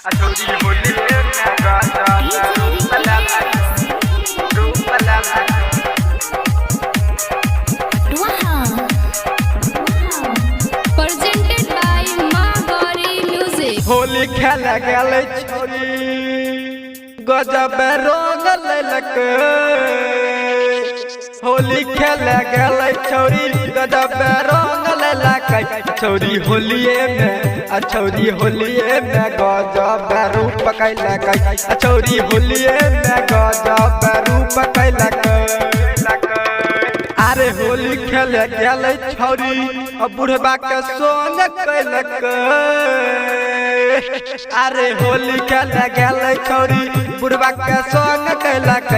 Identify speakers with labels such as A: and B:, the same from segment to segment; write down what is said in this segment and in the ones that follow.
A: अधूरी होली में गाता
B: Presented by माँ गौरी म्यूजिक।
A: होली खेल गल छोरी गजब रंग लेलक। होली खेल गल छोरी गजब रंग लेलक। छौरी होलिये में छौरी होलिये में गजब रूप कैलक। छौरी होलिये में गजब रूप कैलक। अरे होली खेल गल छौरी बुढ़बा के सोन कैलक। अरे होली खेल गल छौरी बुढ़बा के सोन कैलक।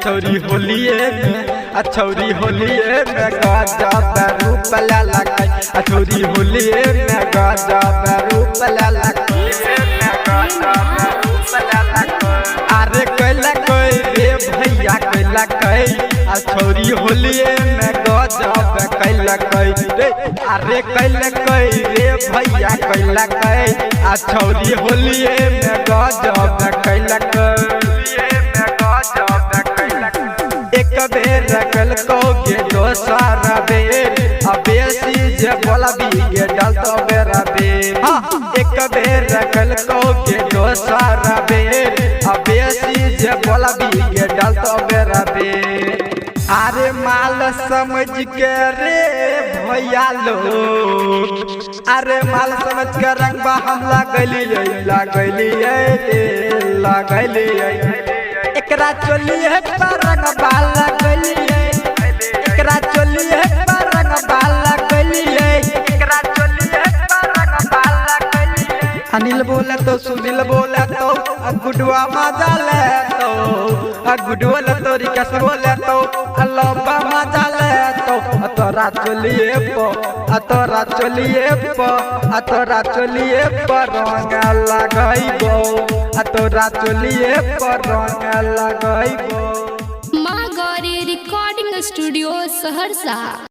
A: छौरी होलिये में छौरी होलिये में गजब रूप लेलक। छौरी होलिये में गजब रूप लेलक। अरे कैलक रे भैया कैलक। छौरी होलिये में गजब कैलक रे। अरे कैलक रे भैया कैलक। छौरी होलिये में गजब कैलक। एक बेर कलकोगे दोसर बेर बेसी जे बोलबी गे डलतो बेर बेर। एक बेर कलकोगे दोसर बेर बेसी जे बोलबी गे डलतो बेर बेर। अरे माल समझ के रे भैया लोग। अरे माल समझ के रंगबा हम लगलिए एकरा चलिए पर रंगबा लगलिए। एकरा चलिए पर रंगबा लगलिए। एकरा चलिए पर रंगबा लगलिए। अनिल बोले तो सुनील बोले तो गुडवा मजा ले तो गुडवा ले तो रिकस बोले तो अल्लाह मजा ले तो तोरा चलिए तोरा चलिए तोरा चलिए पर रंग लगाइबो। तोरा चलिए पर रंग लगाइबो।
B: माँ गौरी रिकॉर्डिंग स्टूडियो सहरसा।